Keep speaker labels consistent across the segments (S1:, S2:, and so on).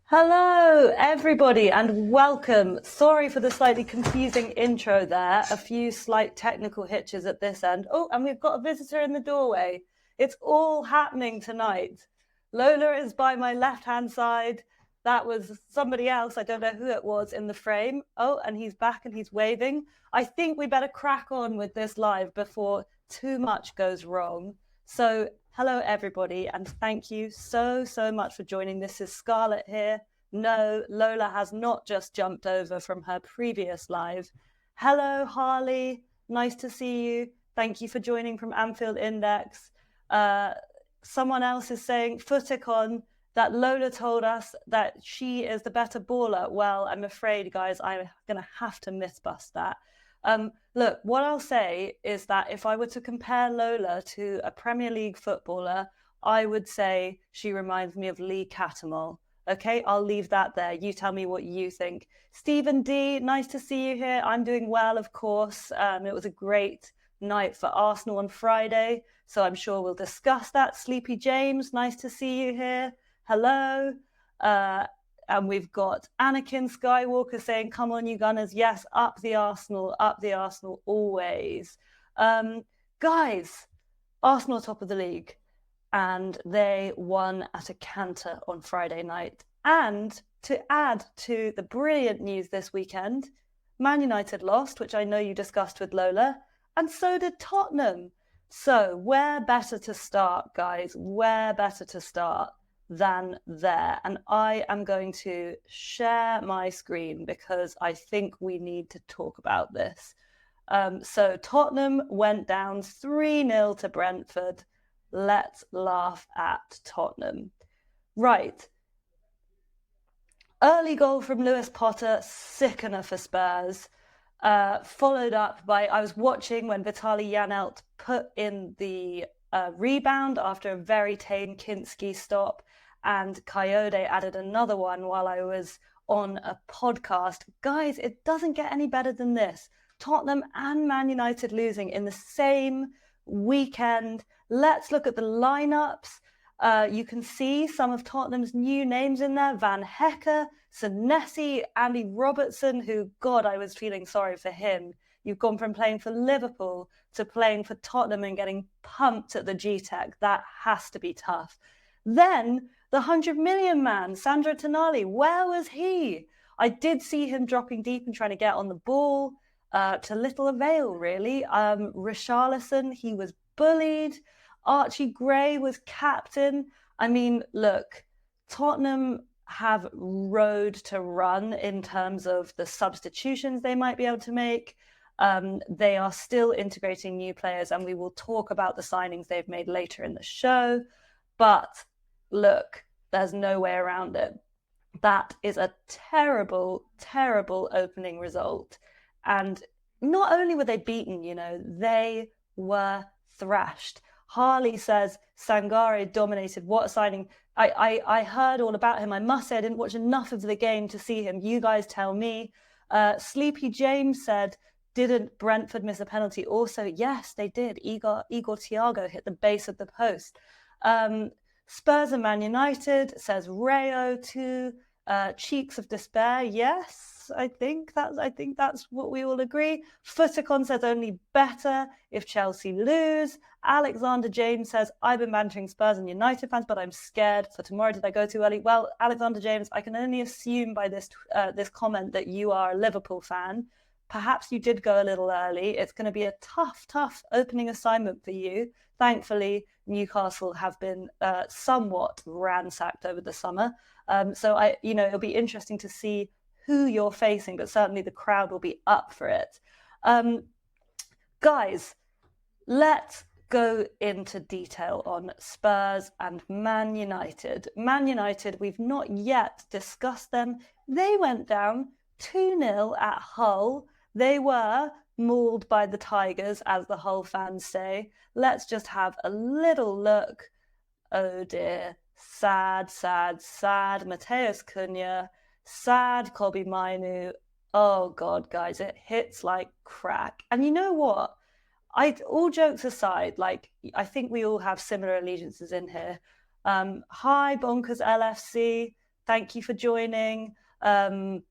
S1: Hello, everybody, and welcome. Sorry for the slightly confusing intro there. A few slight technical hitches at this end. Oh, and we've got a visitor in the doorway. It's all happening tonight. Lola is by my left-hand side. That was somebody else. I don't know who it was in the frame. Oh, and he's back and he's waving. I think we better crack on with this live before too much goes wrong. So hello, everybody, and thank you so much for joining. This is Scarlett here. No, Lola has not just jumped over from her previous live. Hello, Harley. Nice to see you. Thank you for joining from Anfield Index. Someone else is saying, Footicon, that Lola told us that she is the better baller. Well, I'm afraid, guys, I'm going to have to myth-bust that. Look, what I'll say is that if I were to compare Lola to a Premier League footballer, I would say she reminds me of Lee Cattermole. Okay, I'll leave that there. You tell me what you think. Stephen D, nice to see you here. I'm doing well, of course. It was a great night for Arsenal on Friday, so I'm sure we'll discuss that. Sleepy James, nice to see you here. Hello. And we've got Anakin Skywalker saying, come on, you Gunners. Yes, up the Arsenal, always. Guys, Arsenal top of the league. And they won at a canter on Friday night. And to add to the brilliant news this weekend, Man United lost, which I know you discussed with Lola, and so did Tottenham. So where better to start, guys? Where better to start than there? And I am going to share my screen because I think we need to talk about this. So Tottenham went down 3-0 to Brentford. Let's laugh at Tottenham. Right. Early goal from Lewis Potter, sickener for Spurs. Followed up by, I was watching when Vitaly Janelt put in the rebound after a very tame Kinski stop, and Coyote added another one while I was on a podcast. Guys, it doesn't get any better than this. Tottenham and Man United losing in the same weekend. Let's look at the lineups. You can see some of Tottenham's new names in there. Van Hecke, Senesi, Andy Robertson, who, God, I was feeling sorry for him. You've gone from playing for Liverpool to playing for Tottenham and getting pumped at the G-Tech. That has to be tough. Then the 100 million man, Sandro Tonali, where was he? I did see him dropping deep and trying to get on the ball. To little avail, really. Richarlison, he was bullied. Archie Gray was captain. I mean, look, Tottenham have road to run in terms of the substitutions they might be able to make. They are still integrating new players, and we will talk about the signings they've made later in the show. But look, there's no way around it. That is a terrible opening result. And not only were they beaten, they were thrashed. Harley says Sangare dominated. What a signing. I heard all about him. I must say I didn't watch enough of the game to see him. You guys tell me. Sleepy James said, didn't Brentford miss a penalty? Also, yes, they did. Igor Thiago hit the base of the post. Spurs and Man United, says Rayo too. Cheeks of despair, yes. I think that's what we all agree. Footicon says only better if Chelsea lose. Alexander James says, I've been bantering Spurs and United fans, but I'm scared for tomorrow. Did I go too early? Well, Alexander James, I can only assume by this comment that you are a Liverpool fan. Perhaps you did go a little early. It's going to be a tough opening assignment for you. Thankfully, Newcastle have been somewhat ransacked over the summer. So it'll be interesting to see who you're facing, but certainly the crowd will be up for it. Guys, let's go into detail on Spurs and Man United. Man United, we've not yet discussed them. They went down 2-0 at Hull. They were mauled by the Tigers, as the Hull fans say. Let's just have a little look. Oh dear. Sad. Mateus Cunha. Sad Kobe Mainu. Oh God, guys, it hits like crack. And you know what? All jokes aside, I think we all have similar allegiances in here. Hi, Bonkers LFC. thank you for joining. Olo8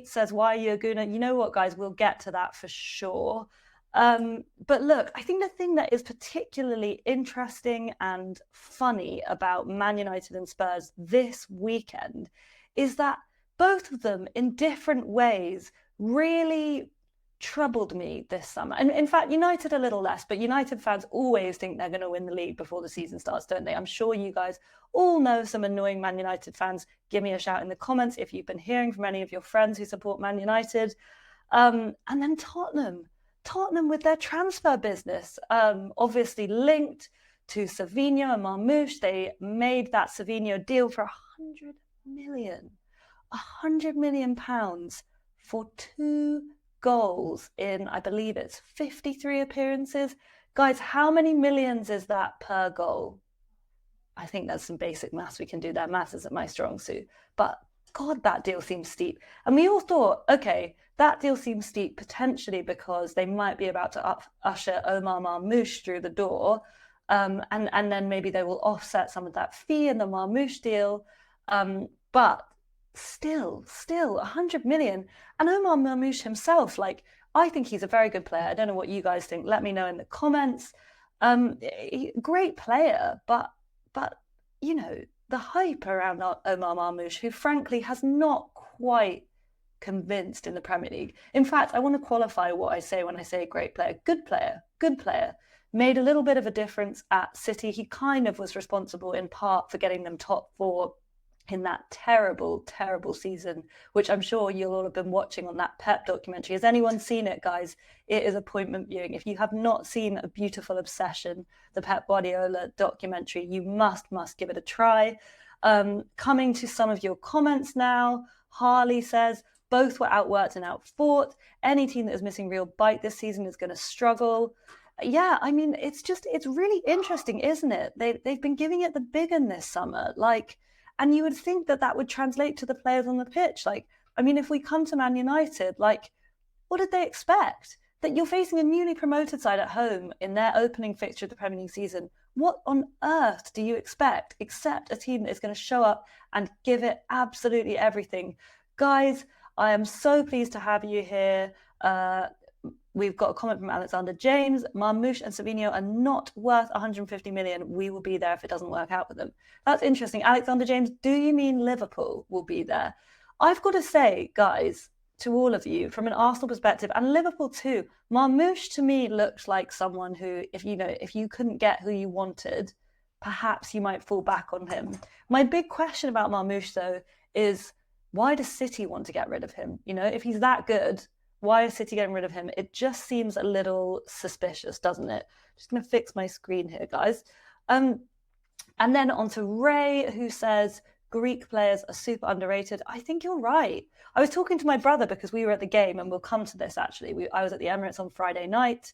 S1: says, why are you a Gooner? You know what, guys, we'll get to that for sure. But look, I think the thing that is particularly interesting and funny about Man United and Spurs this weekend is that both of them, in different ways, really troubled me this summer. And in fact, United a little less, but United fans always think they're going to win the league before the season starts, don't they? I'm sure you guys all know some annoying Man United fans. Give me a shout in the comments if you've been hearing from any of your friends who support Man United. And then Tottenham with their transfer business, obviously linked to Savinho and Marmoush. They made that Savinho deal for £100 million for 2 goals in, I believe it's 53 appearances. Guys, how many millions is that per goal? I think there's some basic maths we can do there. Maths isn't my strong suit. But God, that deal seems steep. And we all thought, okay, that deal seems steep potentially because they might be about to usher Omar Marmoush through the door. And then maybe they will offset some of that fee in the Marmoush deal. But still 100 million. And Omar Marmoush himself, like, I think he's a very good player. I don't know what you guys think. Let me know in the comments. Great player, but you know, the hype around Omar Marmoush, who frankly has not quite convinced in the Premier League. In fact, I want to qualify what I say when I say great player. Good player. Made a little bit of a difference at City. He kind of was responsible in part for getting them top 4 in that terrible season, which I'm sure you'll all have been watching on that Pep documentary. Has anyone seen it, guys? It is appointment viewing. If you have not seen A Beautiful Obsession, the Pep Guardiola documentary, you must give it a try. Coming to some of your comments now, Harley says, both were outworked and outfought. Any team that is missing real bite this season is going to struggle. Yeah, I mean, it's really interesting, isn't it? They've been giving it the big one this summer, and you would think that would translate to the players on the pitch. Like, I mean, if we come to Man United, like, what did they expect? That you're facing a newly promoted side at home in their opening fixture of the Premier League season. What on earth do you expect except a team that is going to show up and give it absolutely everything? Guys, I am so pleased to have you here. We've got a comment from Alexander James. Marmoush and Savinho are not worth 150 million. We will be there if it doesn't work out with them. That's interesting. Alexander James, do you mean Liverpool will be there? I've got to say, guys, to all of you, from an Arsenal perspective, and Liverpool too, Marmoush to me looks like someone who, if you couldn't get who you wanted, perhaps you might fall back on him. My big question about Marmoush, though, is why does City want to get rid of him? You know, if he's that good, why is City getting rid of him? It just seems a little suspicious, doesn't it? Just going to fix my screen here, guys. And then on to Ray, who says, Greek players are super underrated. I think you're right. I was talking to my brother because we were at the game, and we'll come to this actually. I was at the Emirates on Friday night.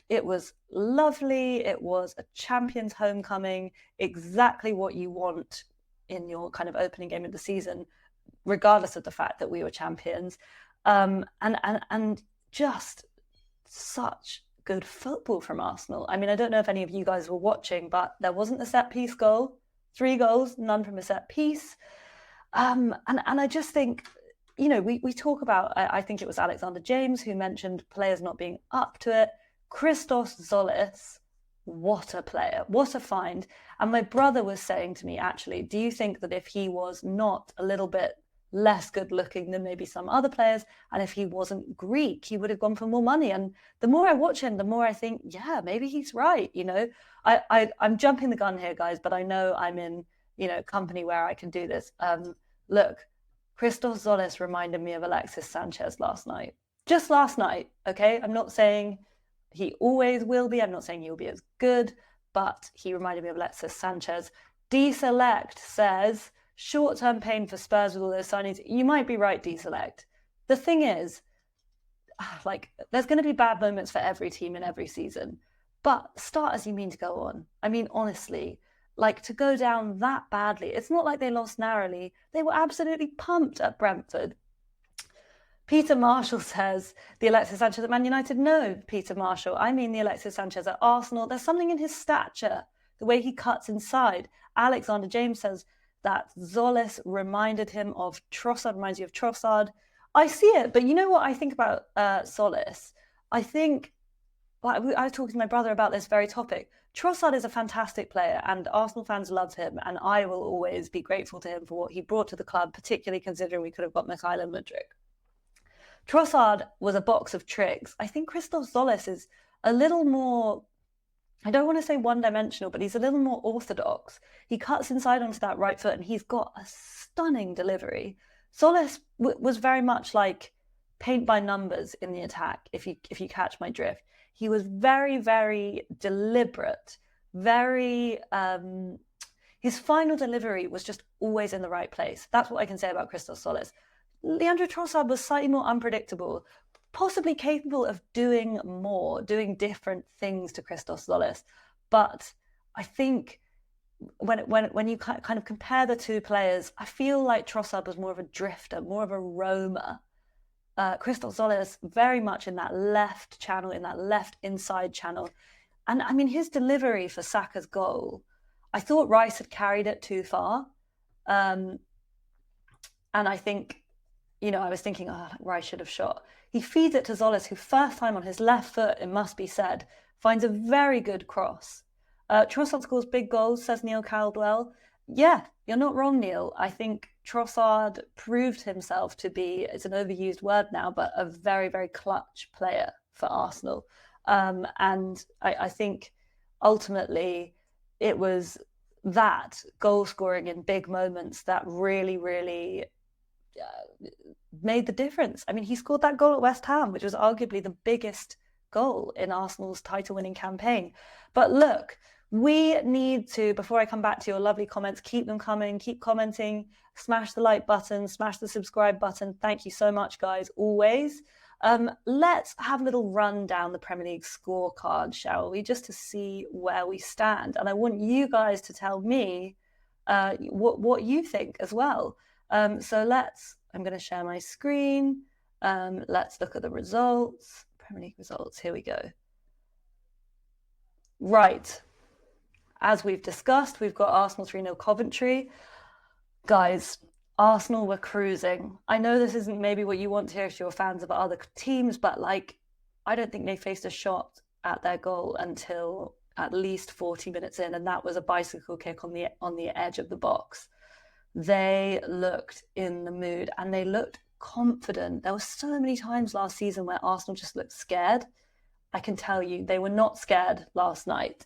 S1: It was lovely. It was a Champions homecoming, exactly what you want in your kind of opening game of the season, regardless of the fact that we were champions. And just such good football from Arsenal. I mean, I don't know if any of you guys were watching, but there wasn't a set piece goal. 3 goals, none from a set piece. And I just think, you know, we talk about, I think it was Alexander James who mentioned players not being up to it. Christos Zolis, what a player, what a find. And my brother was saying to me, actually, do you think that if he was not a little bit less good looking than maybe some other players, and if he wasn't Greek, he would have gone for more money? And the more I watch him, the more I think, yeah, maybe he's right. You know, I'm jumping the gun here, guys, but I know I'm in, you know, company where I can do this. Look, Christos Zolis reminded me of Alexis Sanchez last night. Just last night, okay? I'm not saying he always will be. I'm not saying he'll be as good, but he reminded me of Alexis Sanchez. D-Select says, short-term pain for Spurs with all those signings. You might be right, D-Select. The thing is, like, there's going to be bad moments for every team in every season, but start as you mean to go on. I mean, honestly, like, to go down that badly, it's not like they lost narrowly. They were absolutely pumped at Brentford. Peter Marshall says, the Alexis Sanchez at Man United? No, Peter Marshall. I mean the Alexis Sanchez at Arsenal. There's something in his stature, the way he cuts inside. Alexander James says, that Zolis reminded him of Trossard, reminds you of Trossard. I see it, but you know what I think about Zolis? I think, I was talking to my brother about this very topic. Trossard is a fantastic player and Arsenal fans love him, and I will always be grateful to him for what he brought to the club, particularly considering we could have got Mikhailo Mudryk. Trossard was a box of tricks. I think Christoph Zolis is a little more, I don't want to say one-dimensional, but he's a little more orthodox. He cuts inside onto that right foot and he's got a stunning delivery. Zolis was very much like paint by numbers in the attack, if you catch my drift. He was very, very deliberate, very... his final delivery was just always in the right place. That's what I can say about Christoph Zolis. Leandro Trossard was slightly more unpredictable, possibly capable of doing more, doing different things to Christos Zolis. But I think when you kind of compare the two players, I feel like Trossard was more of a drifter, more of a roamer. Christos Zolis very much in that left channel, in that left inside channel. And I mean, his delivery for Saka's goal, I thought Rice had carried it too far. And I think, I was thinking, Rice should have shot. He feeds it to Zolis, who first time on his left foot, it must be said, finds a very good cross. Trossard scores big goals, says Neil Caldwell. Yeah, you're not wrong, Neil. I think Trossard proved himself to be, it's an overused word now, but a very, very clutch player for Arsenal. And I think ultimately it was that goal scoring in big moments that really, really made the difference. I mean, he scored that goal at West Ham, which was arguably the biggest goal in Arsenal's title-winning campaign. But look, we need to, before I come back to your lovely comments, keep them coming, keep commenting, smash the like button, smash the subscribe button. Thank you so much, guys, always. Let's have a little run down the Premier League scorecard, shall we, just to see where we stand. And I want you guys to tell me what you think as well. So I'm going to share my screen. Let's look at the results. Premier League results, here we go. Right. As we've discussed, we've got Arsenal 3-0 Coventry. Guys, Arsenal were cruising. I know this isn't maybe what you want to hear if you're fans of other teams, but I don't think they faced a shot at their goal until at least 40 minutes in, and that was a bicycle kick on the edge of the box. They looked in the mood and they looked confident. There were so many times last season where Arsenal just looked scared. I can tell you, they were not scared last night.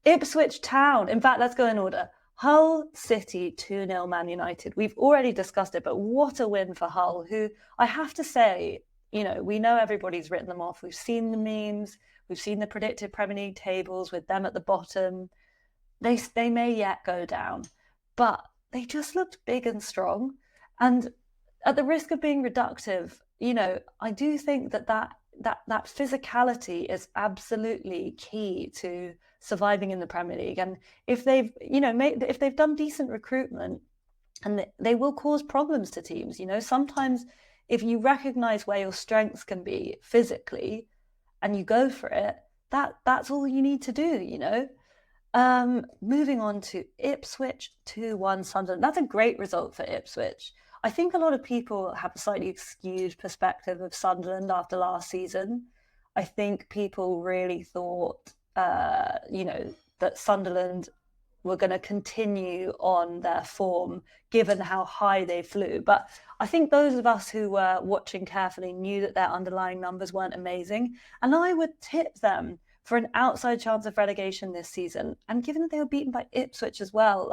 S1: Ipswich Town. In fact, let's go in order. Hull City 2-0 Man United. We've already discussed it, but what a win for Hull, who I have to say, we know everybody's written them off. We've seen the memes. We've seen the predicted Premier League tables with them at the bottom. They may yet go down, but they just looked big and strong. And at the risk of being reductive, I do think that physicality is absolutely key to surviving in the Premier League. And if they've done decent recruitment, and they will cause problems to teams, sometimes if you recognize where your strengths can be physically and you go for it, that's all you need to do, Moving on to Ipswich 2-1 Sunderland. That's a great result for Ipswich. I think a lot of people have a slightly skewed perspective of Sunderland after last season. I think people really thought, that Sunderland were going to continue on their form, given how high they flew. But I think those of us who were watching carefully knew that their underlying numbers weren't amazing. And I would tip them for an outside chance of relegation this season. And given that they were beaten by Ipswich as well,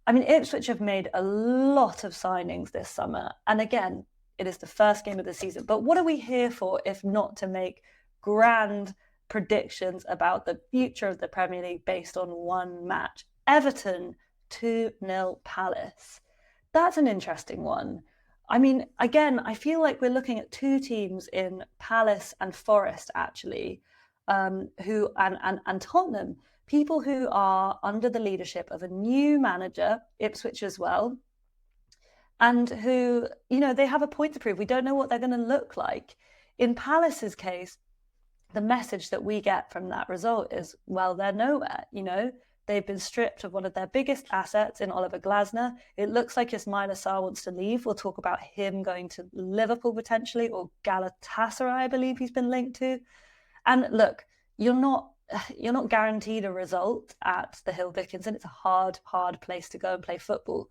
S1: Ipswich have made a lot of signings this summer. And again, it is the first game of the season. But what are we here for if not to make grand predictions about the future of the Premier League based on one match? Everton 2-0 Palace. That's an interesting one. I mean, again, I feel like we're looking at two teams in Palace and Forest, actually, who and Tottenham, people who are under the leadership of a new manager, Ipswich as well, and who, they have a point to prove. We don't know what they're going to look like. In Palace's case, the message that we get from that result is, well, they're nowhere, They've been stripped of one of their biggest assets in Oliver Glasner. It looks like Ismail Assar wants to leave. We'll talk about him going to Liverpool potentially, or Galatasaray, I believe he's been linked to. And look, you're not guaranteed a result at the Hill Dickinson. It's a hard place to go and play football.